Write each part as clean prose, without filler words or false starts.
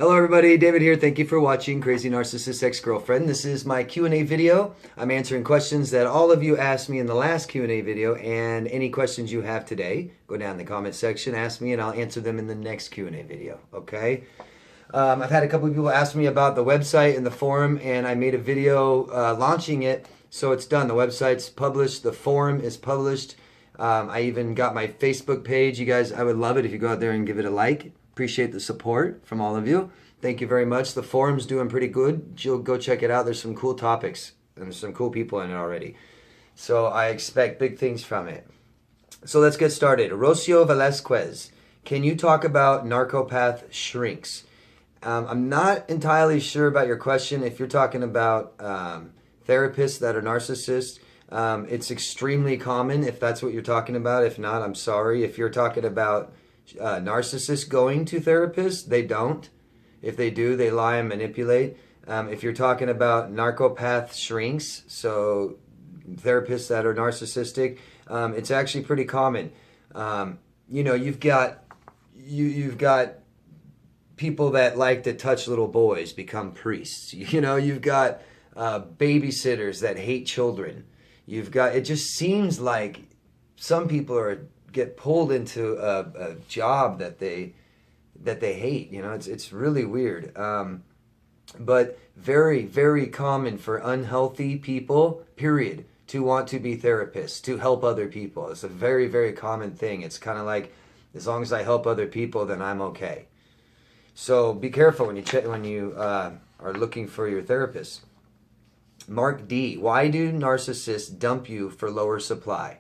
Hello everybody, David here. Thank you for watching Crazy Narcissist Ex-Girlfriend. This is my Q&A video. I'm answering questions that all of you asked me in the last Q&A video, and any questions you have today, go down in the comment section, ask me, and I'll answer them in the next Q&A video, okay? I've had a couple of people ask me about the website and the forum, and I made a video launching it, so it's done. The website's published, the forum is published. I even got my Facebook page. You guys, I would love it if you go out there and give it a like. Appreciate the support from all of you. Thank you very much. The forum's doing pretty good. Go check it out. There's some cool topics and there's some cool people in it already. So I expect big things from it. So let's get started. Rocio Velasquez, can you talk about Narcopath Shrinks? I'm not entirely sure about your question. If you're talking about therapists that are narcissists, it's extremely common if that's what you're talking about. If not, I'm sorry. If you're talking about narcissists going to therapists, they don't. If they do, they lie and manipulate. If you're talking about Narcopath Shrinks, so therapists that are narcissistic, it's actually pretty common. You know, you've got people that like to touch little boys become priests. You know, you've got babysitters that hate children. You've got, it just seems like some people get pulled into a job that they hate. You know, it's really weird. But very, very common for unhealthy people, period, to want to be therapists, to help other people. It's a very, very common thing. It's kind of like, as long as I help other people, then I'm okay. So be careful when you are looking for your therapist. Mark D, why do narcissists dump you for lower supply?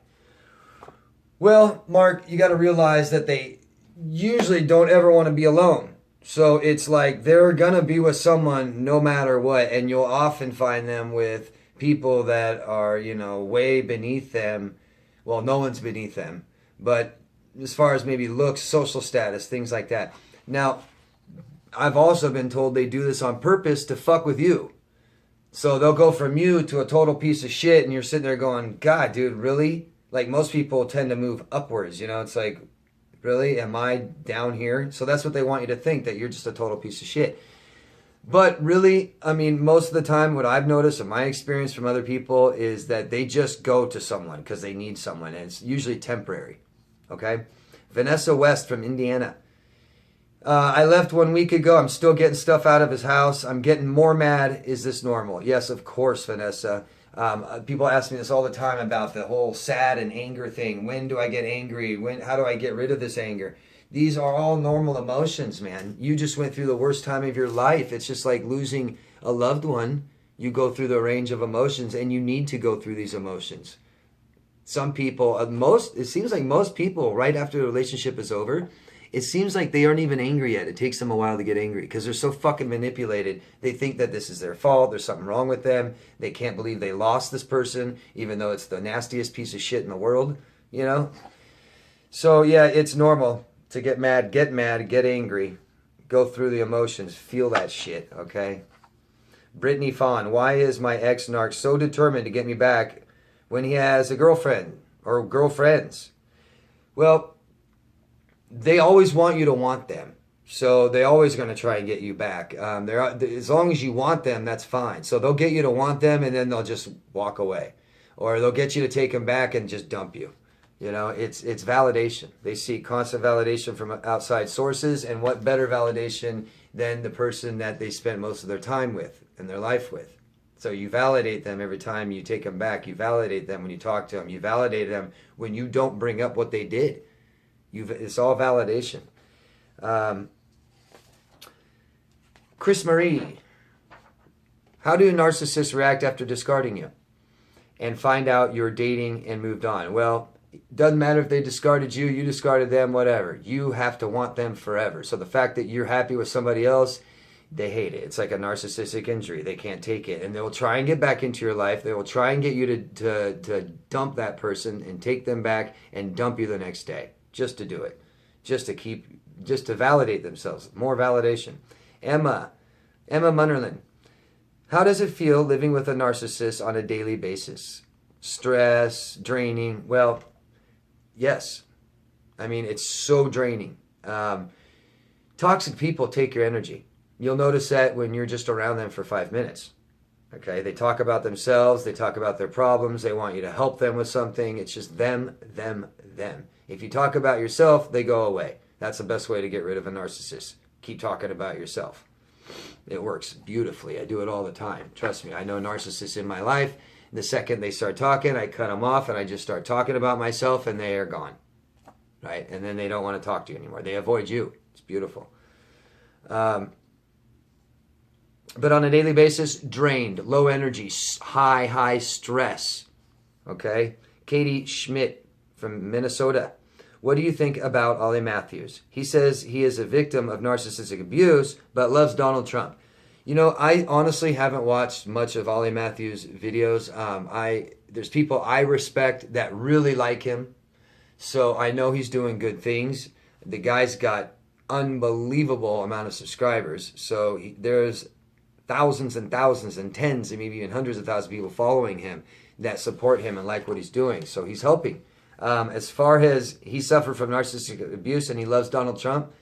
Well, Mark, you got to realize that they usually don't ever want to be alone. So it's like they're going to be with someone no matter what, and you'll often find them with people that are, you know, way beneath them. Well, no one's beneath them, but as far as maybe looks, social status, things like that. Now, I've also been told they do this on purpose to fuck with you. So they'll go from you to a total piece of shit, and you're sitting there going, God, dude, really? Like, most people tend to move upwards, you know? It's like, really? Am I down here? So that's what they want you to think, that you're just a total piece of shit. But really, I mean, most of the time, what I've noticed in my experience from other people is that they just go to someone because they need someone, and it's usually temporary, okay? Vanessa West from Indiana. I left 1 week ago. I'm still getting stuff out of his house. I'm getting more mad. Is this normal? Yes, of course, Vanessa. People ask me this all the time about the whole sad and anger thing. When do I get angry? How do I get rid of this anger? These are all normal emotions, man. You just went through the worst time of your life. It's just like losing a loved one. You go through the range of emotions, and you need to go through these emotions. Some people, it seems like most people, right after the relationship is over, it seems like they aren't even angry yet. It takes them a while to get angry because they're so fucking manipulated. They think that this is their fault. There's something wrong with them. They can't believe they lost this person, even though it's the nastiest piece of shit in the world, you know? So yeah, it's normal to get mad, get angry, go through the emotions, feel that shit, okay? Brittany Fawn, why is my ex-narc so determined to get me back when he has a girlfriend or girlfriends? Well, they always want you to want them. So they're always going to try and get you back. As long as you want them, that's fine. So they'll get you to want them, and then they'll just walk away. Or they'll get you to take them back and just dump you. You know, it's validation. They seek constant validation from outside sources, and what better validation than the person that they spent most of their time with and their life with. So you validate them every time you take them back. You validate them when you talk to them. You validate them when you don't bring up what they did. It's all validation. Chris Marie, how do narcissists react after discarding you and find out you're dating and moved on? Well, it doesn't matter if they discarded you, you discarded them, whatever. You have to want them forever. So the fact that you're happy with somebody else, they hate it. It's like a narcissistic injury. They can't take it. And they'll try and get back into your life. They will try and get you to dump that person and take them back and dump you the next day. Just to do it, just to validate themselves, more validation. Emma Munnerlin, how does it feel living with a narcissist on a daily basis? Stress, draining? Well, yes. I mean, it's so draining. Toxic people take your energy. You'll notice that when you're just around them for 5 minutes. Okay, they talk about themselves, they talk about their problems, they want you to help them with something. It's just them, them, them. If you talk about yourself, they go away. That's the best way to get rid of a narcissist. Keep talking about yourself. It works beautifully. I do it all the time. Trust me, I know narcissists in my life. The second they start talking, I cut them off and I just start talking about myself and they are gone. Right? And then they don't want to talk to you anymore. They avoid you. It's beautiful. But on a daily basis, drained, low energy, high stress. Okay? Katie Schmidt from Minnesota. What do you think about Ollie Mathews? He says he is a victim of narcissistic abuse, but loves Donald Trump. You know, I honestly haven't watched much of Ollie Mathews' videos. There's people I respect that really like him, so I know he's doing good things. The guy's got unbelievable amount of subscribers, so there's thousands and thousands and tens and maybe even hundreds of thousands of people following him that support him and like what he's doing. So he's helping. As far as he suffered from narcissistic abuse and he loves Donald Trump,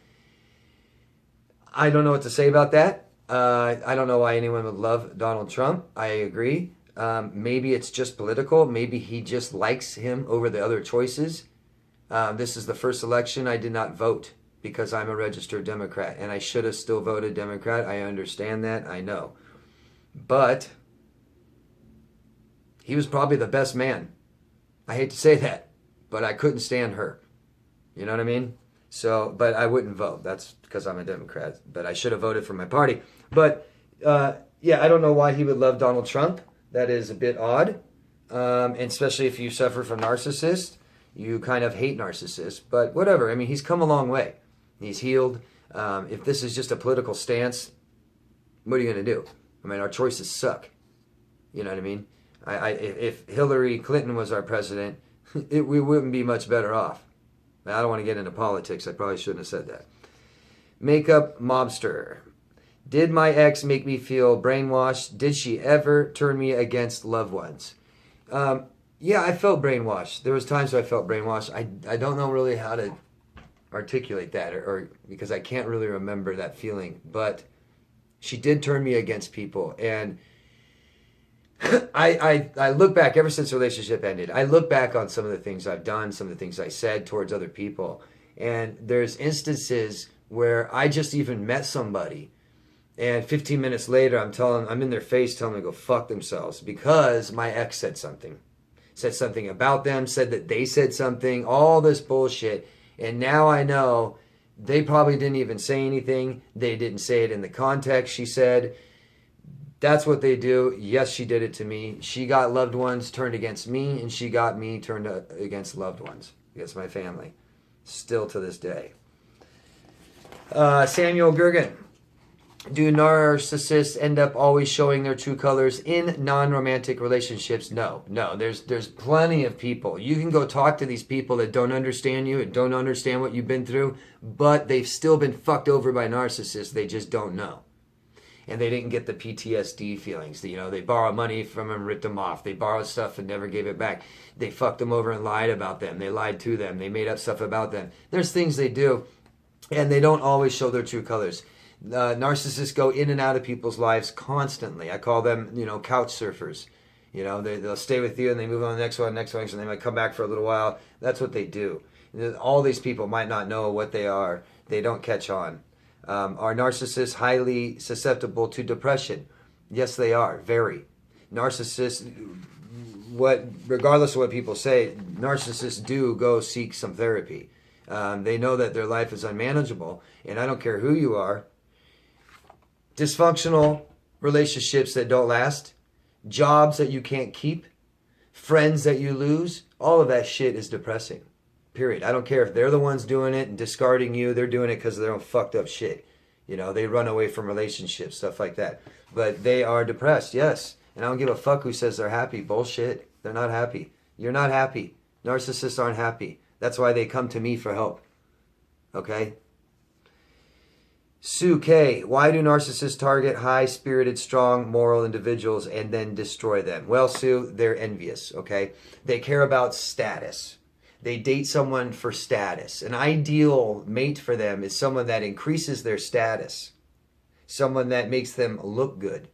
I don't know what to say about that. I don't know why anyone would love Donald Trump. I agree. Maybe it's just political. Maybe he just likes him over the other choices. This is the first election I did not vote, because I'm a registered Democrat, and I should have still voted Democrat. I understand that, I know. But he was probably the best man. I hate to say that, but I couldn't stand her. You know what I mean? So, but I wouldn't vote. That's because I'm a Democrat, but I should have voted for my party. But, yeah, I don't know why he would love Donald Trump. That is a bit odd, and especially if you suffer from narcissist. You kind of hate narcissists, but whatever. I mean, he's come a long way. He's healed. If this is just a political stance, what are you going to do? I mean, our choices suck. You know what I mean? If Hillary Clinton was our president, we wouldn't be much better off. I don't want to get into politics. I probably shouldn't have said that. Makeup mobster. Did my ex make me feel brainwashed? Did she ever turn me against loved ones? Yeah, I felt brainwashed. There was times where I felt brainwashed. I don't know really how to articulate that, or because I can't really remember that feeling. But she did turn me against people, and I look back ever since the relationship ended. I look back on some of the things I've done, some of the things I said towards other people, and there's instances where I just even met somebody, and 15 minutes later I'm in their face telling them to go fuck themselves because my ex said something about them, said that they said something, all this bullshit. And now I know they probably didn't even say anything. They didn't say it in the context she said. That's what they do. Yes, she did it to me. She got loved ones turned against me, and she got me turned against loved ones, against my family. Still to this day. Samuel Gergen. Do narcissists end up always showing their true colors in non-romantic relationships? No. There's plenty of people. You can go talk to these people that don't understand you and don't understand what you've been through, but they've still been fucked over by narcissists. They just don't know. And they didn't get the PTSD feelings. You know, they borrowed money from them, ripped them off. They borrowed stuff and never gave it back. They fucked them over and lied about them. They lied to them. They made up stuff about them. There's things they do, and they don't always show their true colors. Narcissists go in and out of people's lives constantly. I call them, couch surfers. They'll stay with you and they move on to the next one, and they might come back for a little while. That's what they do. All these people might not know what they are. They don't catch on. Are narcissists highly susceptible to depression? Yes, they are. Very. Narcissists, regardless of what people say, narcissists do go seek some therapy. They know that their life is unmanageable, and I don't care who you are. Dysfunctional relationships that don't last, jobs that you can't keep, friends that you lose, all of that shit is depressing. Period. I don't care if they're the ones doing it and discarding you. They're doing it because of their own fucked up shit. They run away from relationships, stuff like that. But they are depressed, yes. And I don't give a fuck who says they're happy. Bullshit. They're not happy. You're not happy. Narcissists aren't happy. That's why they come to me for help. Okay? Sue K. Why do narcissists target high-spirited, strong, moral individuals and then destroy them? Well, Sue, they're envious, okay? They care about status. They date someone for status. An ideal mate for them is someone that increases their status. someone that makes them look good.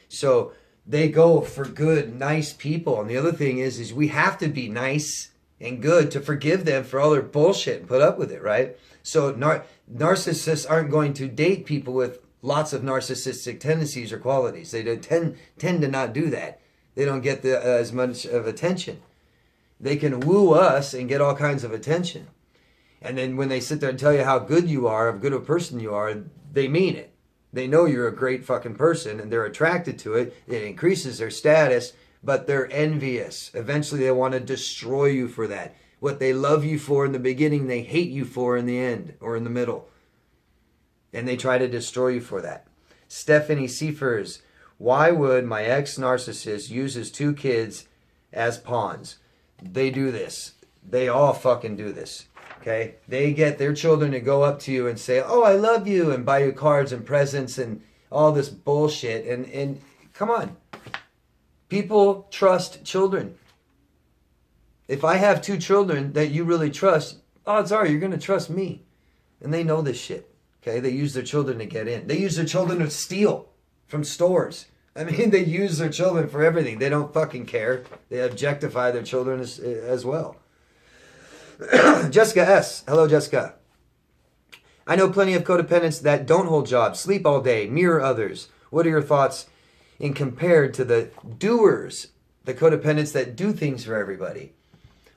So they go for good, nice people. And the other thing is we have to be nice and good to forgive them for all their bullshit and put up with it, right? So narcissists aren't going to date people with lots of narcissistic tendencies or qualities. They tend to not do that. They don't get as much of attention. They can woo us and get all kinds of attention. And then when they sit there and tell you how good you are, how good of a person you are, they mean it. They know you're a great fucking person and they're attracted to it. It increases their status, but they're envious. Eventually they want to destroy you for that. What they love you for in the beginning, they hate you for in the end or in the middle. And they try to destroy you for that. Stephanie Seifers, why would my ex-narcissist use his 2 kids as pawns? They do this. They all fucking do this. Okay? They get their children to go up to you and say, oh, I love you, and buy you cards and presents and all this bullshit. And come on. People trust children. If I have 2 children that you really trust, odds are you're going to trust me. And they know this shit. Okay? They use their children to get in. They use their children to steal from stores. I mean, they use their children for everything. They don't fucking care. They objectify their children as well. Jessica S. Hello, Jessica. I know plenty of codependents that don't hold jobs, sleep all day, mirror others. What are your thoughts in compared to the doers, the codependents that do things for everybody?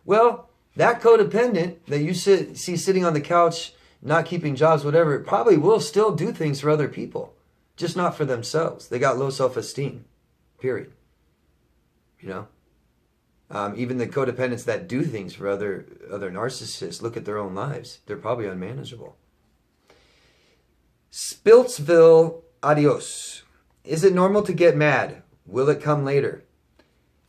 Well, that codependent that you see sitting on the couch, not keeping jobs, whatever, probably will still do things for other people, just not for themselves. They got low self-esteem, period. You know? Even the codependents that do things for other narcissists, look at their own lives. They're probably unmanageable. Spiltsville, adios. Is it normal to get mad? Will it come later?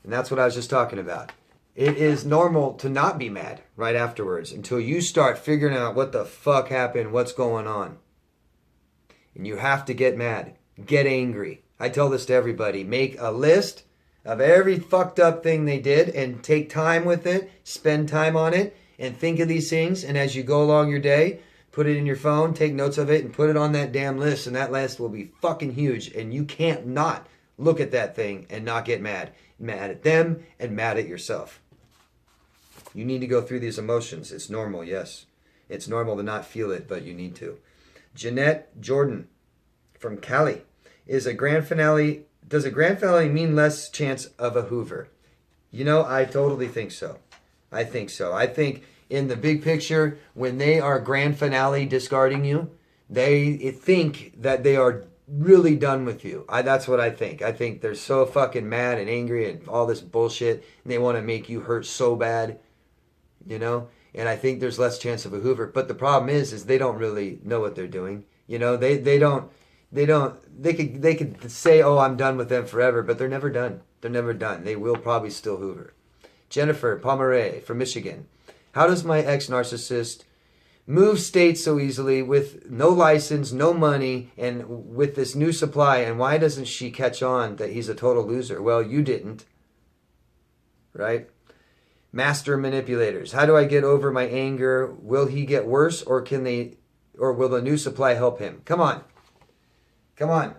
And that's what I was just talking about. It is normal to not be mad right afterwards until you start figuring out what the fuck happened, what's going on. And you have to get mad. Get angry. I tell this to everybody. Make a list of every fucked up thing they did and take time with it, spend time on it, and think of these things. And as you go along your day, put it in your phone, take notes of it, and put it on that damn list. And that list will be fucking huge. And you can't not look at that thing and not get mad. Mad at them and mad at yourself. You need to go through these emotions. It's normal, yes. It's normal to not feel it, but you need to. Jeanette Jordan from Cali. Does a grand finale mean less chance of a Hoover? You know, I totally think so. I think so. I think in the big picture, when they are grand finale discarding you, they think that they are really done with you. That's what I think. I think they're so fucking mad and angry and all this bullshit, and they want to make you hurt so bad, you know? And I think there's less chance of a Hoover. But the problem is they don't really know what they're doing. You know, they could say, oh, I'm done with them forever, but they're never done. They're never done. They will probably still Hoover. Jennifer Pomeray from Michigan. How does my ex-narcissist move states so easily with no license, no money, and with this new supply? And why doesn't she catch on that he's a total loser? Well, you didn't. Right? Master manipulators. How do I get over my anger? Will he get worse, or will the new supply help him? Come on. Come on.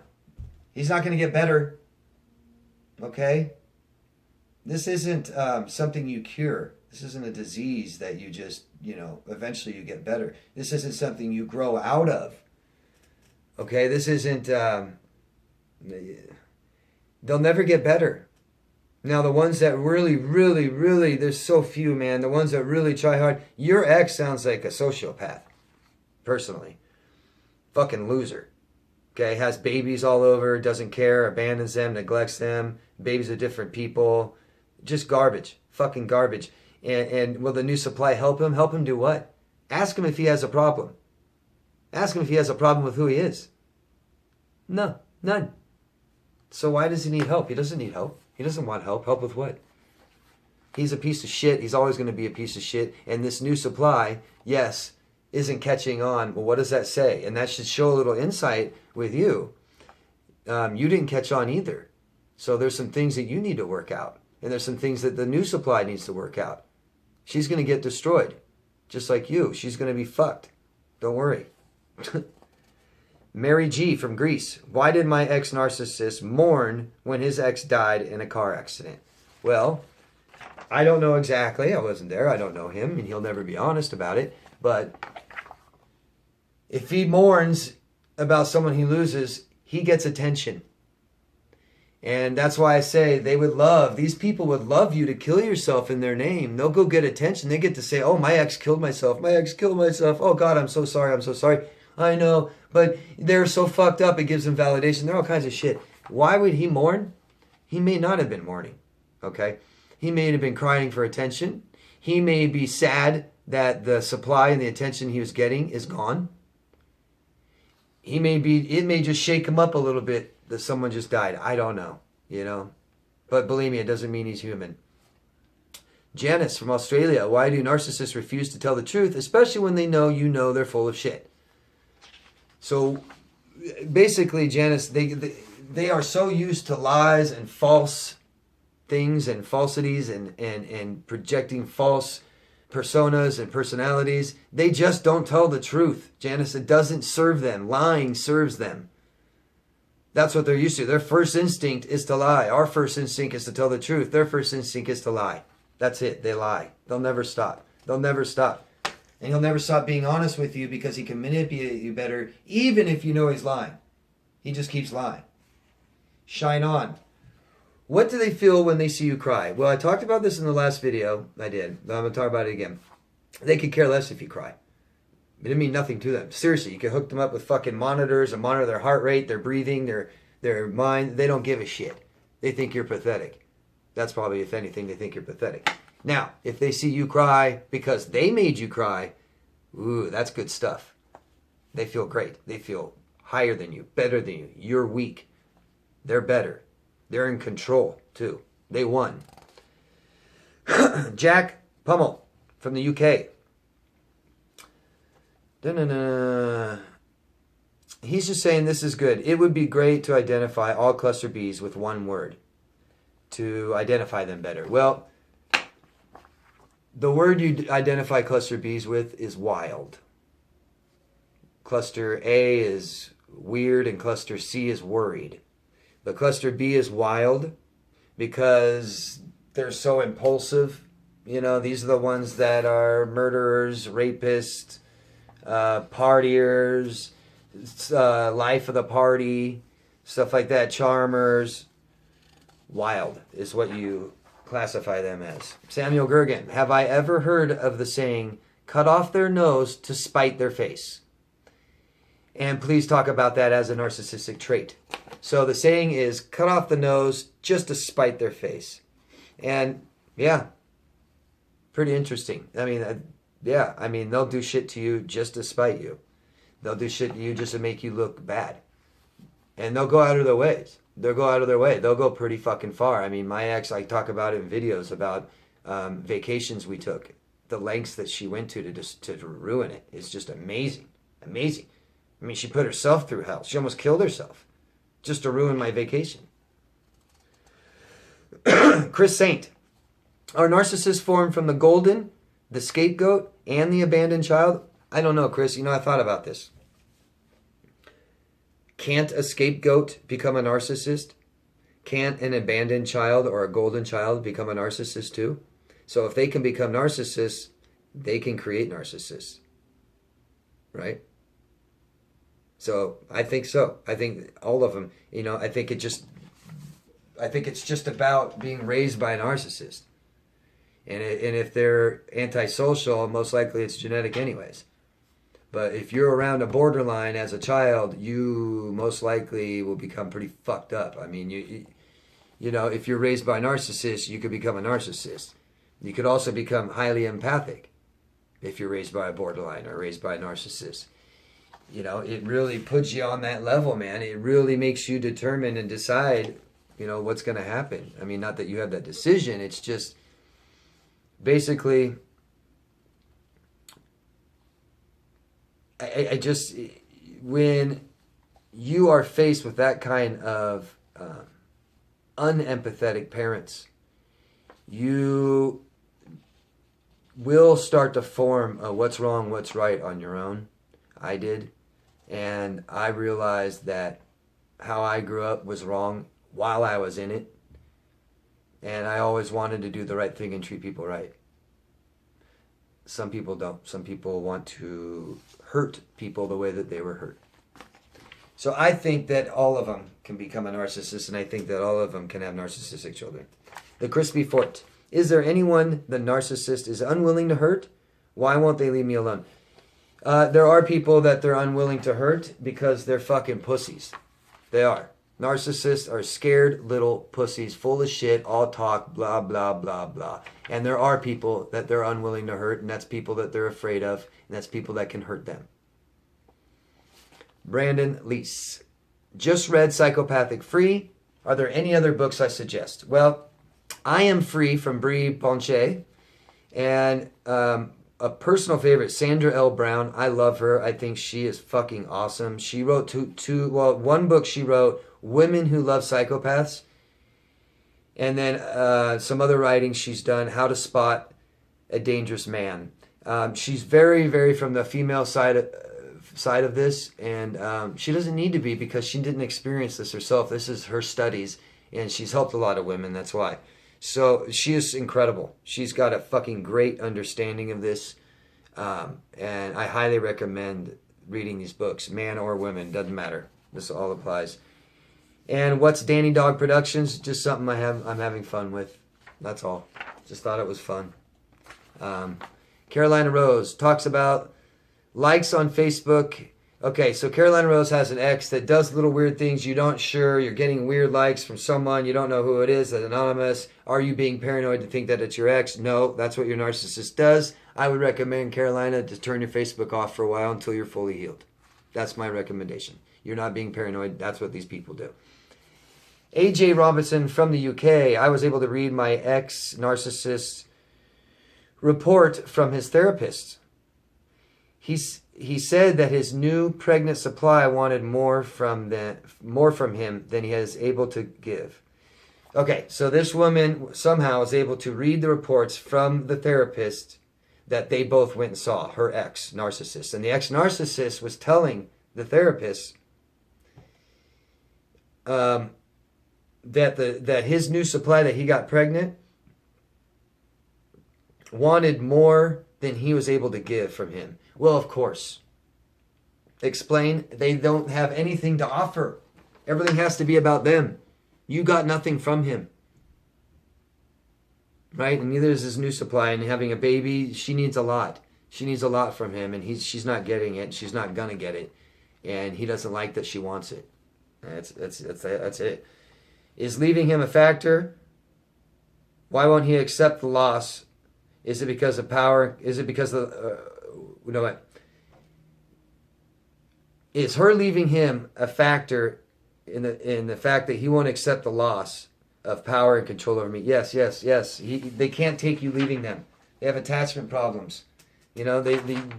He's not going to get better. Okay? This isn't something you cure. This isn't a disease that you just, eventually you get better. This isn't something you grow out of. Okay? This isn't, they'll never get better. Now, the ones that really, really, really, there's so few, man. The ones that really try hard. Your ex sounds like a sociopath, personally. Fucking loser. Okay, has babies all over, doesn't care, abandons them, neglects them, babies of different people. Just garbage. Fucking garbage. And will the new supply help him? Help him do what? Ask him if he has a problem. Ask him if he has a problem with who he is. No, none. So why does he need help? He doesn't need help. He doesn't want help. Help with what? He's a piece of shit. He's always going to be a piece of shit. And this new supply, yes, isn't catching on. Well, what does that say? And that should show a little insight with you. You didn't catch on either. So there's some things that you need to work out. And there's some things that the new supply needs to work out. She's going to get destroyed. Just like you. She's going to be fucked. Don't worry. Mary G from Greece. Why did my ex-narcissist mourn when his ex died in a car accident? Well, I don't know exactly. I wasn't there. I don't know him, and he'll never be honest about it. But if he mourns about someone he loses, he gets attention. And that's why I say these people would love you to kill yourself in their name. They'll go get attention. They get to say, oh, my ex killed myself. My ex killed myself. Oh, God, I'm so sorry. I'm so sorry. I know. But they're so fucked up, it gives them validation. They're all kinds of shit. Why would he mourn? He may not have been mourning. Okay? He may have been crying for attention. He may be sad that the supply and the attention he was getting is gone. It may just shake him up a little bit that someone just died. I don't know, But believe me, it doesn't mean he's human. Janice from Australia. Why do narcissists refuse to tell the truth, especially when they know they're full of shit? So basically, Janice, they are so used to lies and false things and falsities and projecting false personas and personalities. They just don't tell the truth, Janice. It doesn't serve them. Lying serves them. That's what they're used to. Their first instinct is to lie. Our first instinct is to tell the truth. Their first instinct is to lie. That's it. They lie. They'll never stop. They'll never stop. And he'll never stop being honest with you because he can manipulate you better, even if you know he's lying. He just keeps lying. Shine on. What do they feel when they see you cry? Well, I talked about this in the last video. I did. But I'm going to talk about it again. They could care less if you cry. It didn't mean nothing to them. Seriously, you could hook them up with fucking monitors and monitor their heart rate, their breathing, their mind. They don't give a shit. They think you're pathetic. That's probably, if anything, they think you're pathetic. Now, if they see you cry because they made you cry, ooh, that's good stuff. They feel great. They feel higher than you, better than you. You're weak. They're better. They're in control, too. They won. Jack Pummel from the UK. He's just saying this is good. It would be great to identify all cluster Bs with one word to identify them better. Well, the word you identify cluster Bs with is wild. Cluster A is weird and cluster C is worried. But cluster B is wild because they're so impulsive. These are the ones that are murderers, rapists, partiers, life of the party, stuff like that, charmers. Wild is what you classify them as. Samuel Gergen. Have I ever heard of the saying, cut off their nose to spite their face? And please talk about that as a narcissistic trait. So the saying is, cut off the nose just to spite their face. And yeah, pretty interesting. They'll do shit to you just to spite you. They'll do shit to you just to make you look bad. And they'll go out of their ways. They'll go out of their way. They'll go pretty fucking far. My ex, I talk about it in videos about vacations we took. The lengths that she went to ruin it. It's just amazing. Amazing. She put herself through hell. She almost killed herself just to ruin my vacation. Chris Saint. Are narcissists formed from the golden, the scapegoat, and the abandoned child? I don't know, Chris. I thought about this. Can't a scapegoat become a narcissist? Can't an abandoned child or a golden child become a narcissist too? So if they can become narcissists, they can create narcissists. Right? So I think so. I think all of them, I think it's just about being raised by a narcissist. And if they're antisocial, most likely it's genetic anyways. But if you're around a borderline as a child, you most likely will become pretty fucked up. If you're raised by a narcissist, you could become a narcissist. You could also become highly empathic if you're raised by a borderline or raised by a narcissist. It really puts you on that level, man. It really makes you determine and decide, what's going to happen. Not that you have that decision. It's just basically, when you are faced with that kind of unempathetic parents, you will start to form a what's wrong, what's right on your own. I did. And I realized that how I grew up was wrong while I was in it. And I always wanted to do the right thing and treat people right. Some people don't. Some people want to hurt people the way that they were hurt. So I think that all of them can become a narcissist, and I think that all of them can have narcissistic children. The Crispy Fort. Is there anyone the narcissist is unwilling to hurt? Why won't they leave me alone? There are people that they're unwilling to hurt because they're fucking pussies. They are. Narcissists are scared little pussies, full of shit, all talk, blah, blah, blah, blah. And there are people that they're unwilling to hurt, and that's people that they're afraid of, and that's people that can hurt them. Brandon Leese. Just read Psychopathic Free. Are there any other books I suggest? Well, I Am Free from Brie Ponche. And a personal favorite, Sandra L. Brown. I love her. I think she is fucking awesome. She wrote one book she wrote, Women Who Love Psychopaths. And then some other writings she's done, How to Spot a Dangerous Man. She's very, very from the female side of this, and she doesn't need to be because she didn't experience this herself. This is her studies, and she's helped a lot of women, that's why. So she is incredible. She's got a fucking great understanding of this, and I highly recommend reading these books, man or women, doesn't matter. This all applies. And what's Danny Dog Productions? Just something I'm having fun with. That's all. Just thought it was fun. Carolina Rose talks about likes on Facebook. Okay, so Carolina Rose has an ex that does little weird things. You don't sure. You're getting weird likes from someone. You don't know who it is. That's anonymous. Are you being paranoid to think that it's your ex? No, that's what your narcissist does. I would recommend, Carolina, to turn your Facebook off for a while until you're fully healed. That's my recommendation. You're not being paranoid. That's what these people do. AJ Robinson from the UK. I was able to read my ex-narcissist report from his therapist. He said that his new pregnant supply wanted more from him than he is able to give. Okay, so this woman somehow is able to read the reports from the therapist that they both went and saw, her ex-narcissist. And the ex-narcissist was telling the therapist that his new supply that he got pregnant wanted more than he was able to give from him. Well, of course. Explain, they don't have anything to offer. Everything has to be about them. You got nothing from him. Right? And neither is his new supply. And having a baby, she needs a lot. She needs a lot from him, and she's not getting it. She's not gonna get it. And he doesn't like that she wants it. That's it. Is leaving him a factor? Why won't he accept the loss? Is it because of power? Is it because of is her leaving him a factor in the fact that he won't accept the loss of power and control over me? Yes. They can't take you leaving them. They have attachment problems. You know,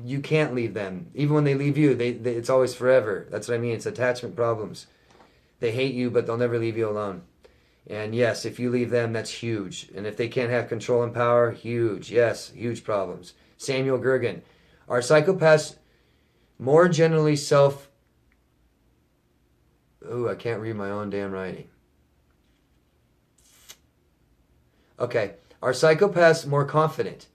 you can't leave them. Even when they leave you, it's always forever. That's what I mean. It's attachment problems. They hate you, but they'll never leave you alone. And yes, if you leave them, that's huge. And if they can't have control and power, huge. Yes, huge problems. Samuel Gergen. Are psychopaths more generally I can't read my own damn writing. Okay. Are psychopaths more confident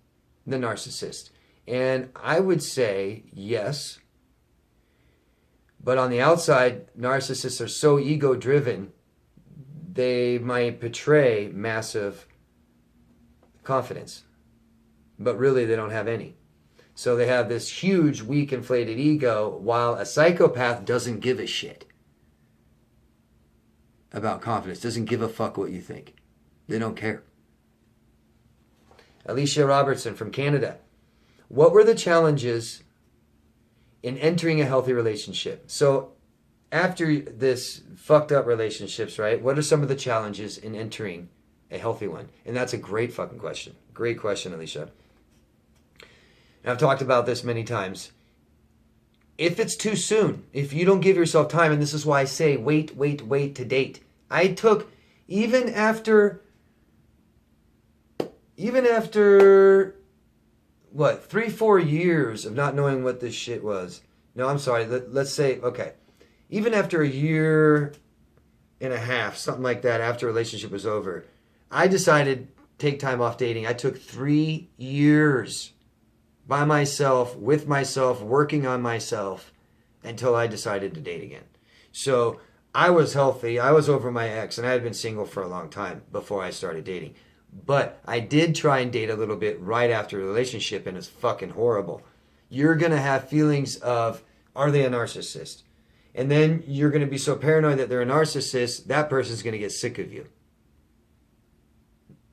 than narcissists? And I would say yes. But on the outside, narcissists are so ego-driven, they might portray massive confidence. But really, they don't have any. So they have this huge, weak, inflated ego, while a psychopath doesn't give a shit about confidence, doesn't give a fuck what you think. They don't care. Alicia Robertson from Canada. What were the challenges in entering a healthy relationship? So after this fucked up relationships, right, what are some of the challenges in entering a healthy one? And that's a great fucking question. Great question, Alicia. And I've talked about this many times. If it's too soon, if you don't give yourself time, and this is why I say wait to date. I took, even after, what, 3-4 years of not knowing what this shit was, No, I'm sorry. Let's say, okay, even after a year and a half, something like that, after a relationship was over, I decided take time off dating. I took 3 years by myself, with myself, working on myself until I decided to date again. So I was healthy. I was over my ex, and I had been single for a long time before I started dating. But I did try and date a little bit right after a relationship, and it's fucking horrible. You're going to have feelings of, are they a narcissist? And then you're going to be so paranoid that they're a narcissist, that person's going to get sick of you.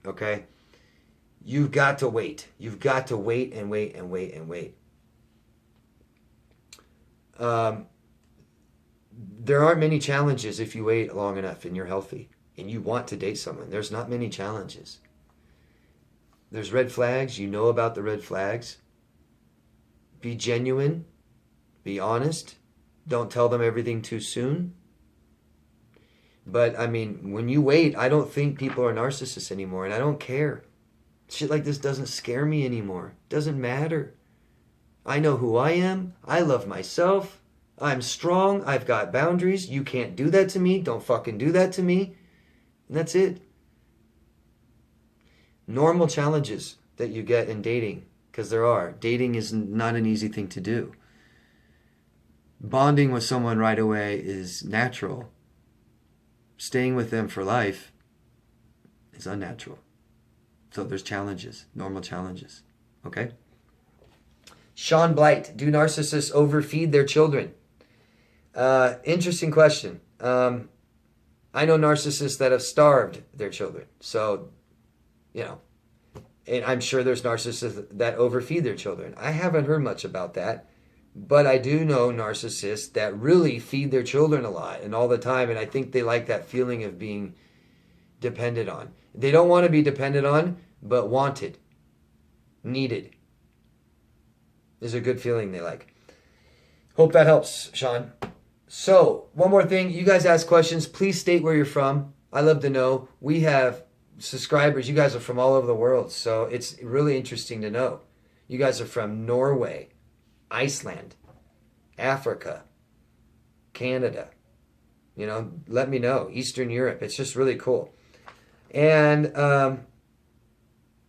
Okay? You've got to wait. You've got to wait and wait and wait and wait. There aren't many challenges if you wait long enough and you're healthy and you want to date someone. There's not many challenges. There's red flags. You know about the red flags. Be genuine. Be honest. Don't tell them everything too soon. But, I mean, when you wait, I don't think people are narcissists anymore, and I don't care. Shit like this doesn't scare me anymore. Doesn't matter. I know who I am. I love myself. I'm strong. I've got boundaries. You can't do that to me. Don't fucking do that to me. And that's it. Normal challenges that you get in dating, because there are. Dating is not an easy thing to do. Bonding with someone right away is natural. Staying with them for life is unnatural. So there's challenges, normal challenges. Okay? Sean Blight, do narcissists overfeed their children? Interesting question. I know narcissists that have starved their children. So, you know, and I'm sure there's narcissists that overfeed their children. I haven't heard much about that. But I do know narcissists that really feed their children a lot and all the time. And I think they like that feeling of being depended on. They don't want to be depended on, but wanted, needed is a good feeling they like. Hope that helps, Sean. So, one more thing. You guys ask questions. Please state where you're from. I love to know. We have subscribers. You guys are from all over the world. So, it's really interesting to know. You guys are from Norway, Iceland, Africa, Canada. You know, let me know. Eastern Europe. It's just really cool. And go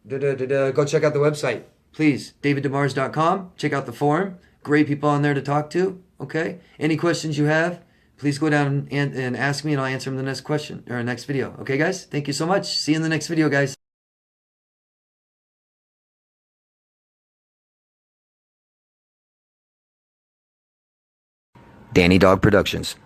check out the website. Please, daviddemars.com. Check out the forum. Great people on there to talk to. Okay? Any questions you have, please go down and ask me, and I'll answer them in the next question or next video. Okay, guys? Thank you so much. See you in the next video, guys. Danny Dog Productions.